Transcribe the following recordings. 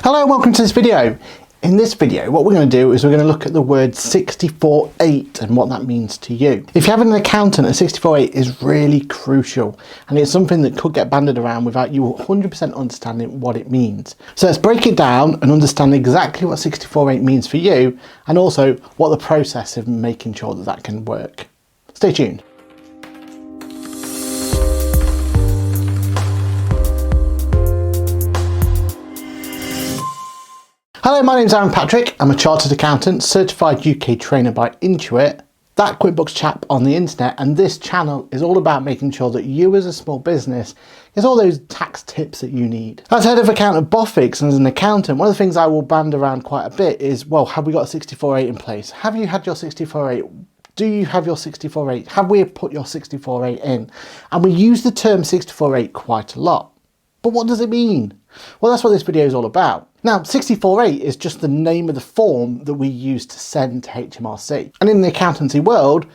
Hello and welcome to this video. In this video, what we're going to do is we're going to look at the word 64.8 and what that means to you. If you have an accountant, a 64.8 is really crucial and it's something that could get banded around without you 100% understanding what it means. So let's break it down and understand exactly what 64.8 means for you and also what the process of making sure that that can work. Stay tuned. Hello, my name's Aaron Patrick. I'm a chartered accountant, certified UK trainer by Intuit, that QuickBooks Chap on the internet, and this channel is all about making sure that you as a small business get all those tax tips that you need. As head of account at Boffix and as an accountant, one of the things I will band around quite a bit is, well, have we got a 64.8 in place? Have you had your 64.8? Do you have your 64.8? Have we put your 64.8 in? And we use the term 64.8 quite a lot. But what does it mean? Well, that's what this video is all about. Now, 64.8 is just the name of the form that we use to send to Hmrc. And in the accountancy world,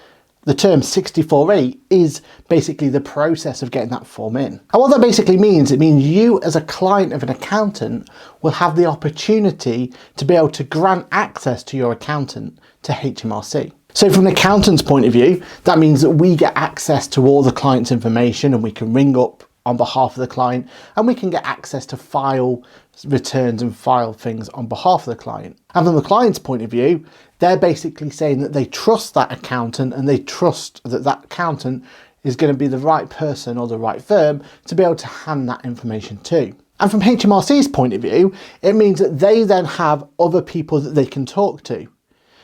the term 64.8 is basically the process of getting that form in. And what that basically means, it means you as a client of an accountant will have the opportunity to be able to grant access to your accountant to Hmrc. So from an accountant's point of view, that means that we get access to all the client's information and we can ring up on behalf of the client and we can get access to file returns and file things on behalf of the client. And from the client's point of view, they're basically saying that they trust that accountant and they trust that that accountant is going to be the right person or the right firm to be able to hand that information to. And from Hmrc's point of view, it means that they then have other people that they can talk to.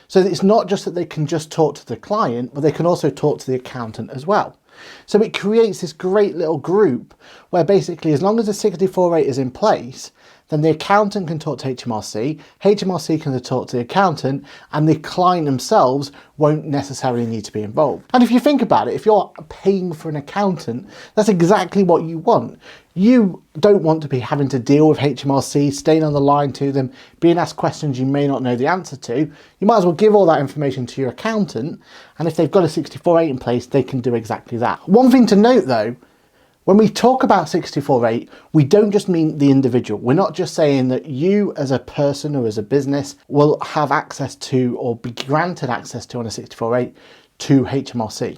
So it's not just that they can just talk to the client, but they can also talk to the accountant as well. So it creates this great little group where basically as long as the 64.8 is in place, then the accountant can talk to Hmrc, Hmrc can talk to the accountant, and the client themselves won't necessarily need to be involved. And if you think about it, if you're paying for an accountant, that's exactly what you want. You don't want to be having to deal with Hmrc, staying on the line to them, being asked questions you may not know the answer to. You might as well give all that information to your accountant, and if they've got a 64.8 in place, they can do exactly that. One thing to note though, when we talk about 64.8, we don't just mean the individual. We're not just saying that you as a person or as a business will have access to or be granted access to on a 64.8 to Hmrc.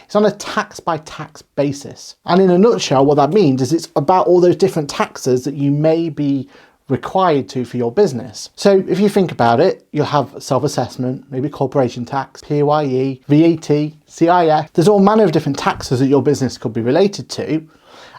It's on a tax by tax basis. And in a nutshell, what that means is it's about all those different taxes that you may be required to for your business. So if you think about it, you'll have self-assessment, maybe corporation tax, PAYE, VAT, CIF. There's all manner of different taxes that your business could be related to,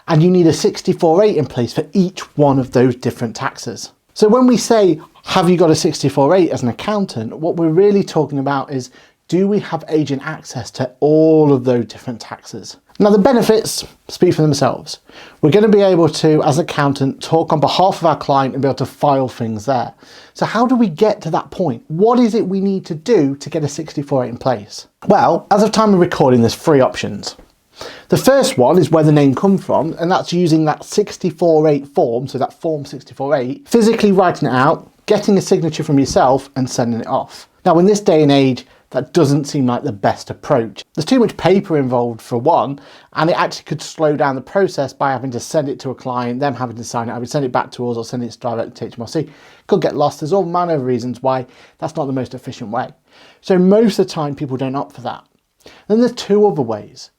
and you need a 64.8 in place for each one of those different taxes. So when we say, have you got a 64.8 as an accountant, what we're really talking about is, do we have agent access to all of those different taxes? Now the benefits speak for themselves. We're going to be able to, as an accountant, talk on behalf of our client and be able to file things there. So how do we get to that point? What is it we need to do to get a 64.8 in place? Well, as of time of recording, there's three options. The first one is where the name comes from, and that's using that 64.8 form, so that form 64.8, physically writing it out, getting a signature from yourself and sending it off. Now in this day and age, that doesn't seem like the best approach. There's too much paper involved for one, and it actually could slow down the process by having to send it to a client, them having to sign it, I would send it back to us or send it directly to Hmrc. Could get lost. There's all manner of reasons why that's not the most efficient way. So most of the time people don't opt for that. Then there's two other ways.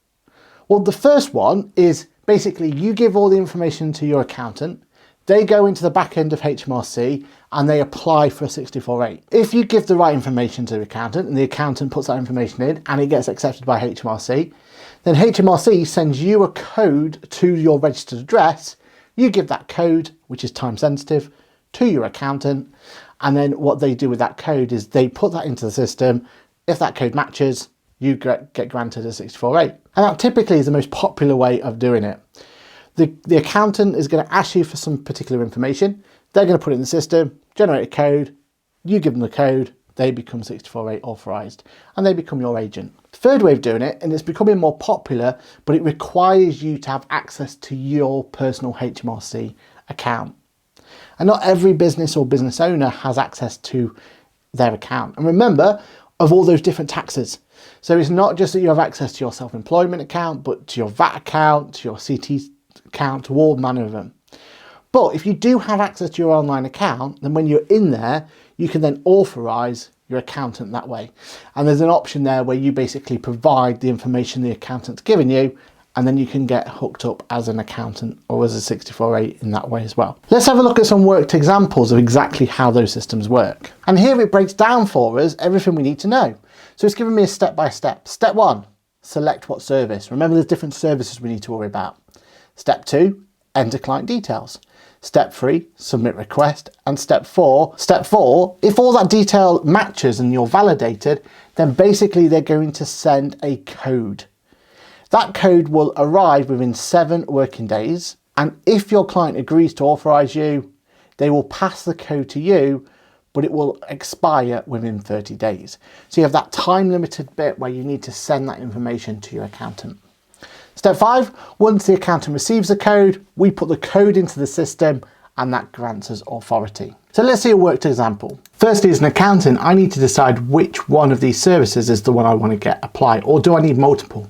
Well, the first one is basically you give all the information to your accountant, they go into the back end of Hmrc and they apply for a 64.8. If you give the right information to the accountant and the accountant puts that information in and it gets accepted by Hmrc, then Hmrc sends you a code to your registered address. You give that code, which is time sensitive, to your accountant, and then what they do with that code is they put that into the system. If that code matches, you get granted a 64.8. And that typically is the most popular way of doing it. The accountant is going to ask you for some particular information. They're going to put it in the system, generate a code, you give them the code, they become 64.8 authorized, and they become your agent. Third way of doing it, and it's becoming more popular, but it requires you to have access to your personal Hmrc account. And not every business or business owner has access to their account. And remember, of all those different taxes. So it's not just that you have access to your self-employment account, but to your VAT account, to your CT account, to all manner of them. But if you do have access to your online account, then when you're in there, you can then authorize your accountant that way. And there's an option there where you basically provide the information the accountant's given you, and then you can get hooked up as an accountant or as a 64.8 in that way as well. Let's have a look at some worked examples of exactly how those systems work. And here it breaks down for us everything we need to know. So it's given me a step-by-step. Step 1, select what service. Remember, there's different services we need to worry about. Step 2, enter client details. Step 3, submit request. And step 4, if all that detail matches and you're validated, then basically they're going to send a code. That code will arrive within 7 working days. And if your client agrees to authorize you, they will pass the code to you, but it will expire within 30 days. So you have that time limited bit where you need to send that information to your accountant. Step 5, once the accountant receives the code, we put the code into the system and that grants us authority. So let's see a worked example. Firstly, as an accountant, I need to decide which one of these services is the one I want to get applied, or do I need multiple?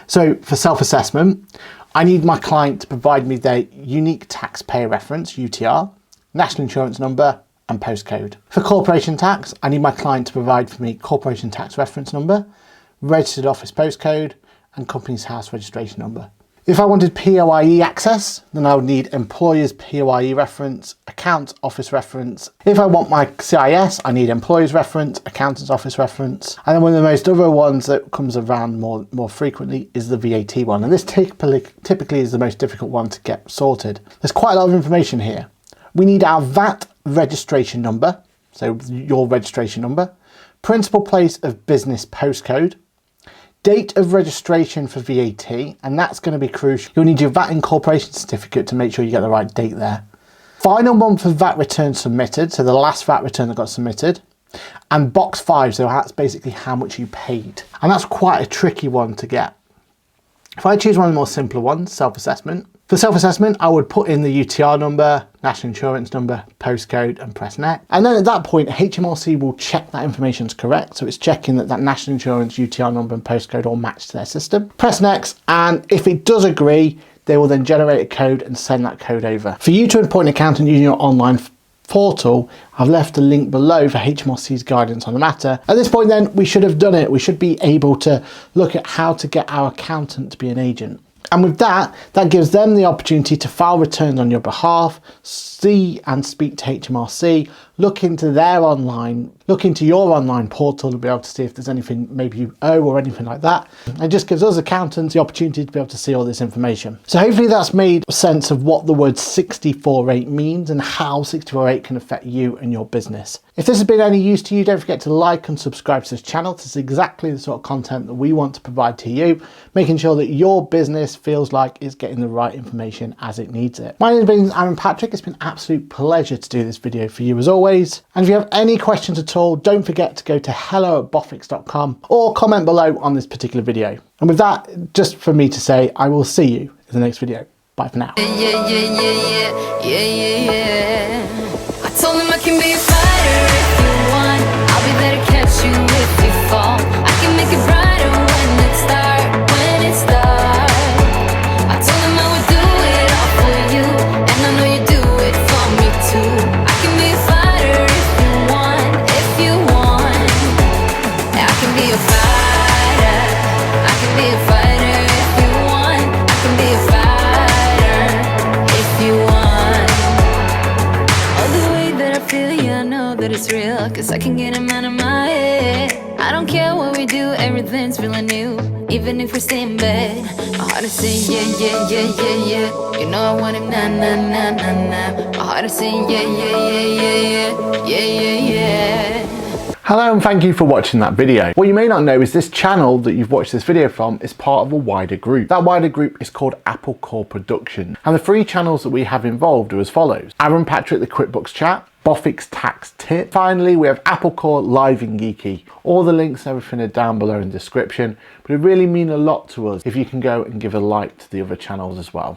So for self-assessment, I need my client to provide me their unique taxpayer reference, UTR, national insurance number, and postcode. For corporation tax, I need my client to provide for me corporation tax reference number, registered office postcode, and company's house registration number. If I wanted POIE access, then I would need employer's POIE reference, account's office reference. If I want my CIS, I need employer's reference, accountant's office reference. And then one of the most other ones that comes around more frequently is the VAT one. And this typically is the most difficult one to get sorted. There's quite a lot of information here. We need our VAT registration number, so your registration number, principal place of business postcode, date of registration for VAT, and that's going to be crucial. You'll need your VAT incorporation certificate to make sure you get the right date there. Final month of VAT return submitted, so the last VAT return that got submitted, and box 5, so that's basically how much you paid. And that's quite a tricky one to get. If I choose one of the more simpler ones, self-assessment. For self-assessment, I would put in the UTR number, national insurance number, postcode, and press next. And then at that point, Hmrc will check that information is correct. So it's checking that that national insurance, UTR number, and postcode all match to their system. Press next, and if it does agree, they will then generate a code and send that code over. For you to appoint an accountant using your online portal, I've left a link below for Hmrc's guidance on the matter. At this point then, we should have done it. We should be able to look at how to get our accountant to be an agent. And with that, that gives them the opportunity to file returns on your behalf, see and speak to Hmrc, look into your online portal to be able to see if there's anything maybe you owe or anything like that. It just gives us accountants the opportunity to be able to see all this information. So hopefully that's made sense of what the word 64.8 means and how 64.8 can affect you and your business. If this has been any use to you, don't forget to like and subscribe to this channel. This is exactly the sort of content that we want to provide to you, making sure that your business feels like it's getting the right information as it needs it. My name has been Hmrc. It's been an absolute pleasure to do this video for you as always. And if you have any questions at all, don't forget to go to hello@boffix.com or comment below on this particular video. And with that, just for me to say, I will see you in the next video. Bye for now. I told him I can be a fighter if you want. I'll be there to catch you if you fall. I can make it brighter when it starts. I told him I would do it all for you, and I know you do it for me too. I can be a fighter if you want. I can be a fighter. I can be a fighter if you want. I can be a fighter if you want. All the way that I feel, yeah, I know that it's real, cause I can get him out of my head. I don't care what we do, everything's feeling new. Even if we stay in bed, my heart is saying yeah, yeah, yeah, yeah, yeah. You know I want him, nah, nah, nah, nah, nah. My heart is saying yeah, yeah, yeah, yeah, yeah, yeah, yeah, yeah. Hello and thank you for watching that video. What you may not know is this channel that you've watched this video from is part of a wider group. That wider group is called Apple Core Productions, and the 3 channels that we have involved are as follows: Patrick the QuickBooks Chap, Boffix Tax Tip. Finally, we have Apple Core Live and Geeky. All the links and everything are down below in the description, but it really means a lot to us if you can go and give a like to the other channels as well.